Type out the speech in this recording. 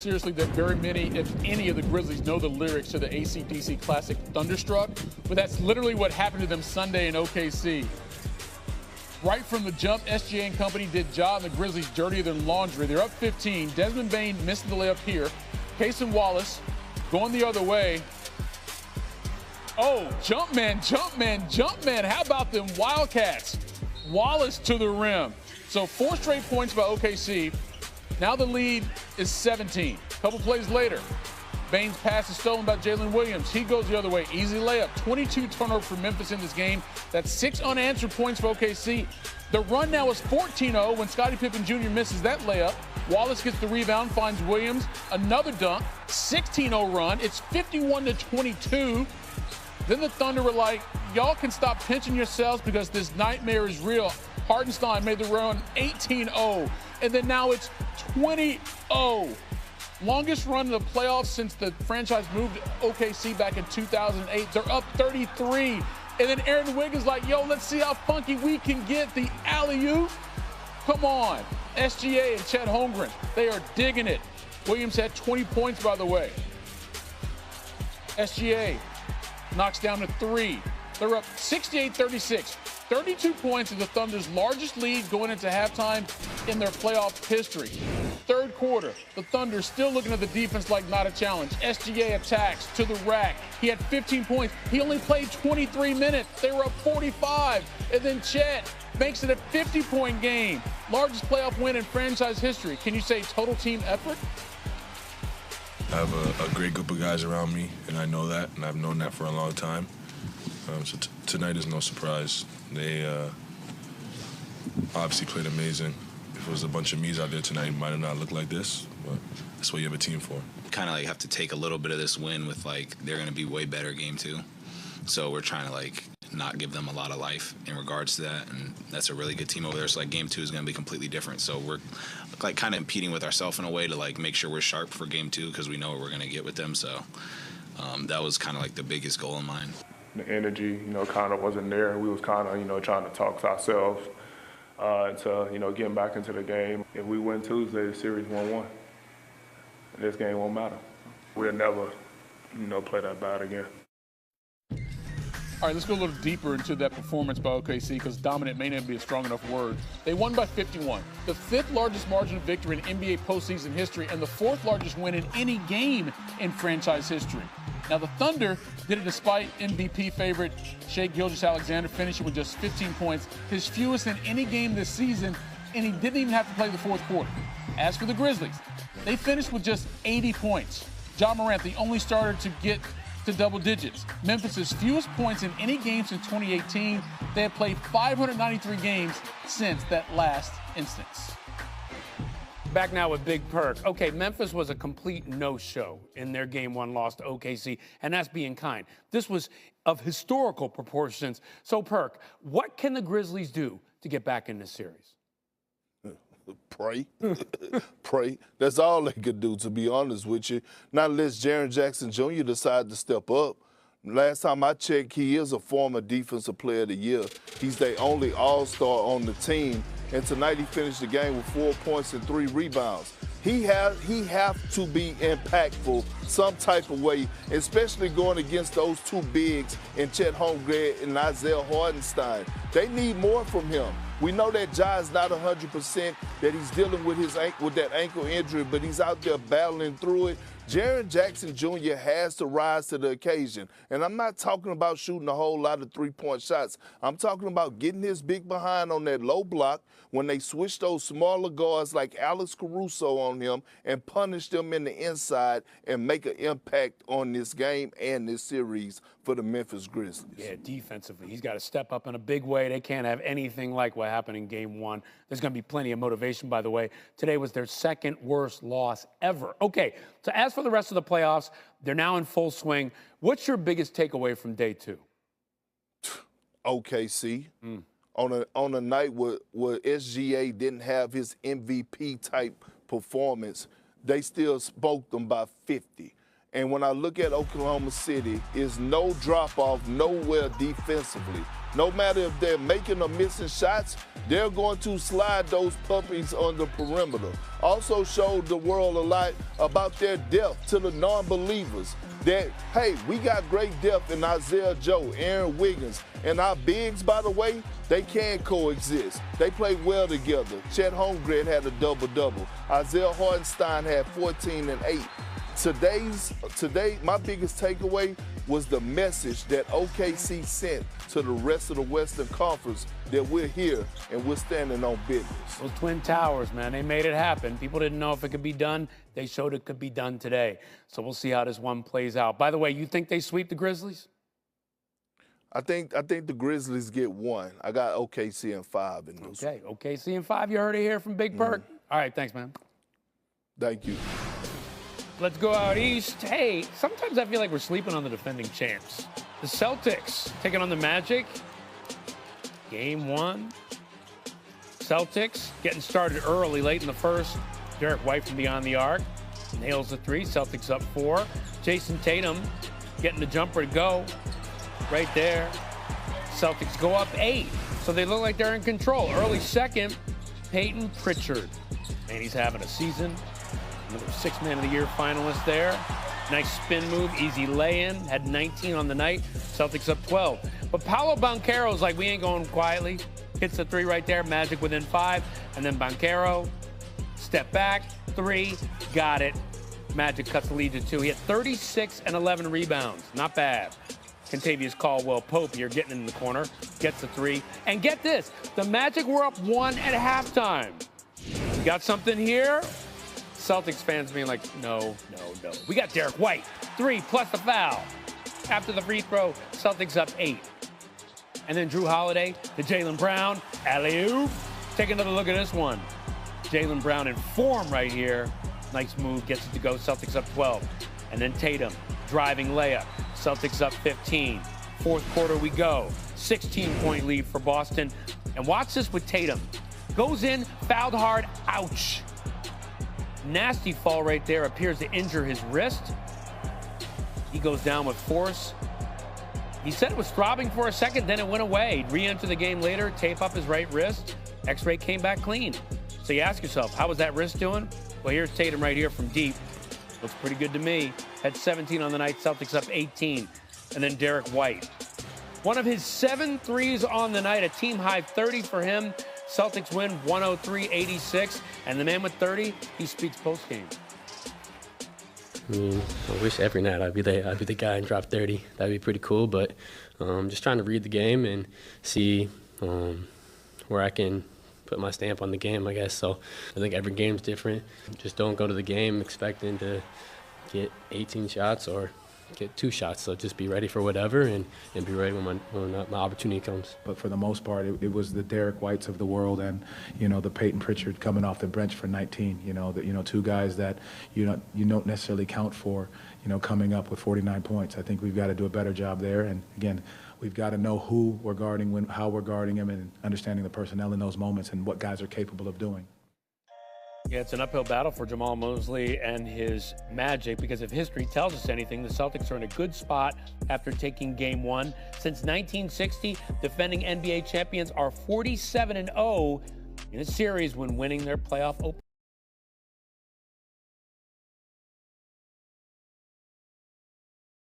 Seriously, that very many, if any, of the Grizzlies know the lyrics to the AC/DC classic Thunderstruck, but that's literally what happened to them Sunday in OKC. Right from the jump, SGA and company did Ja and the Grizzlies dirtier than laundry. They're up 15. Desmond Bane missing the layup here. Cason Wallace going the other way. Oh, jump man. How about them Wildcats? Wallace to the rim. So 4 straight points by OKC. Now the lead is 17. A couple plays later, Bane's pass is stolen by Jalen Williams. He goes the other way. Easy layup. 22 turnovers for Memphis in this game. That's 6 unanswered points for OKC. The run now is 14-0 when Scottie Pippen Jr. misses that layup. Wallace gets the rebound, finds Williams. Another dunk. 16-0 run. It's 51-22. Then the Thunder were like, y'all can stop pinching yourselves because this nightmare is real. Hartenstein made the run 18-0. And then now it's 20-0. Longest run in the playoffs since the franchise moved to OKC back in 2008. They're up 33. And then Aaron Wiggins like, yo, let's see how funky we can get. The alley-oop. Come on. SGA and Chet Holmgren, they are digging it. Williams had 20 points, by the way. SGA knocks down to 3. They're up 68-36. 32 points is the Thunder's largest lead going into halftime in their playoff history. Third quarter, the Thunder still looking at the defense like not a challenge. SGA attacks to the rack. He had 15 points. He only played 23 minutes. They were up 45. And then Chet makes it a 50-point game. Largest playoff win in franchise history. Can you say total team effort? I have a great group of guys around me, and I know that, and I've known that for a long time. So tonight is no surprise. They obviously played amazing. If it was a bunch of me's out there tonight, it might have not looked like this, but that's what you have a team for. Kind of like have to take a little bit of this win with like they're going to be way better game 2. So we're trying to like not give them a lot of life in regards to that, and that's a really good team over there. So like game 2 is going to be completely different. So we're like kind of competing with ourselves in a way to like make sure we're sharp for game 2 because we know what we're going to get with them. So that was kind of like the biggest goal of mine. The energy, kind of wasn't there. We was kind of, trying to talk to ourselves into, getting back into the game. If we win Tuesday, the series 1-1. This game won't matter. We'll never, play that bad again. All right, let's go a little deeper into that performance by OKC because dominant may not be a strong enough word. They won by 51, the 5th largest margin of victory in NBA postseason history and the 4th largest win in any game in franchise history. Now, the Thunder did it despite MVP favorite Shai Gilgeous-Alexander finishing with just 15 points, his fewest in any game this season, and he didn't even have to play the 4th quarter. As for the Grizzlies, they finished with just 80 points. Ja Morant, the only starter to get to double digits. Memphis' fewest points in any game since 2018. They have played 593 games since that last instance. Back now with Big Perk. Okay, Memphis was a complete no-show in their Game 1 loss to OKC, and that's being kind. This was of historical proportions. So, Perk, what can the Grizzlies do to get back in this series? Pray. Pray. That's all they could do, to be honest with you. Not unless Jaren Jackson Jr. decide to step up. Last time I checked, he is a former Defensive Player of the Year. He's the only all-star on the team. And tonight he finished the game with 4 points and 3 rebounds. He have to be impactful some type of way, especially going against those 2 bigs in Chet Holmgren and Isaiah Hartenstein. They need more from him. We know that Ja is not 100%, that he's dealing with that ankle injury, but he's out there battling through it. Jaren Jackson Jr. has to rise to the occasion. And I'm not talking about shooting a whole lot of 3-point shots. I'm talking about getting his big behind on that low block when they switch those smaller guards like Alex Caruso on him and punish them in the inside and make an impact on this game and this series for the Memphis Grizzlies. Yeah, defensively, he's got to step up in a big way. They can't have anything like what happened in Game 1. There's going to be plenty of motivation, by the way. Today was their 2nd worst loss ever. Okay, so as for the rest of the playoffs, they're now in full swing. What's your biggest takeaway from day 2? OKC. On a night where SGA didn't have his MVP-type performance, they still spoke them by 50. And when I look at Oklahoma City, is no drop-off nowhere defensively. No matter if they're making or missing shots, they're going to slide those puppies on the perimeter. Also showed the world a lot about their depth to the non-believers. That, hey, we got great depth in Isaiah Joe, Aaron Wiggins, and our bigs, by the way, they can coexist. They play well together. Chet Holmgren had a double-double. Isaiah Hartenstein had 14 and 8. Today, my biggest takeaway was the message that OKC sent to the rest of the Western Conference that we're here and we're standing on business. Those Twin Towers, man, they made it happen. People didn't know if it could be done. They showed it could be done today. So we'll see how this one plays out. By the way, you think they sweep the Grizzlies? I think the Grizzlies get 1. I got OKC in 5 in this. Okay, OKC in 5. You heard it here from Big Perk. All right, thanks, man. Thank you. Let's go out east. Hey, sometimes I feel like we're sleeping on the defending champs. The Celtics taking on the Magic. Game 1. Celtics getting started early, late in the first. Derek White from beyond the arc nails the 3. Celtics up 4. Jason Tatum getting the jumper to go. Right there. Celtics go up 8. So they look like they're in control. Early second, Peyton Pritchard. Man, he's having a season. Another 6th Man of the Year finalist there. Nice spin move, easy lay-in. Had 19 on the night. Celtics up 12. But Paolo Banchero's like, we ain't going quietly. Hits the 3 right there. Magic within 5. And then Banchero, step back, 3, got it. Magic cuts the lead to 2. He had 36 and 11 rebounds. Not bad. Contavious Caldwell-Pope here getting in the corner. Gets the 3. And get this, the Magic were up 1 at halftime. We got something here? Celtics fans being like, no. We got Derek White, 3 plus the foul. After the free throw, Celtics up 8. And then Drew Holiday to Jaylen Brown, alley-oop. Take another look at this one. Jaylen Brown in form right here. Nice move, gets it to go, Celtics up 12. And then Tatum, driving layup. Celtics up 15. Fourth quarter we go. 16-point lead for Boston. And watch this with Tatum. Goes in, fouled hard, ouch. Nasty fall right there, appears to injure his wrist. He goes down with force. He said it was throbbing for a second, then it went away. Re-enter the game later, tape up his right wrist. X-ray came back clean. So you ask yourself, how was that wrist doing? Well, here's Tatum right here from deep. Looks pretty good to me. Had 17 on the night, Celtics up 18. And then Derek White. One of his 7 threes on the night, a team high 30 for him. Celtics win 103-86, and the man with 30, he speaks postgame. I mean, I wish every night I'd be the guy and drop 30. That'd be pretty cool, but just trying to read the game and see where I can put my stamp on the game, I guess. So I think every game's different. Just don't go to the game expecting to get 18 shots or get 2 shots. So just be ready for whatever and be ready when my opportunity comes. But for the most part, it was the Derek Whites of the world and, the Peyton Pritchard coming off the bench for 19, 2 guys that you don't necessarily count for, coming up with 49 points. I think we've got to do a better job there. And again, we've got to know who we're guarding, how we're guarding them, and understanding the personnel in those moments and what guys are capable of doing. Yeah, it's an uphill battle for Jamal Mosley and his Magic because if history tells us anything, the Celtics are in a good spot after taking Game 1. Since 1960, defending NBA champions are 47-0 in a series when winning their playoff opener.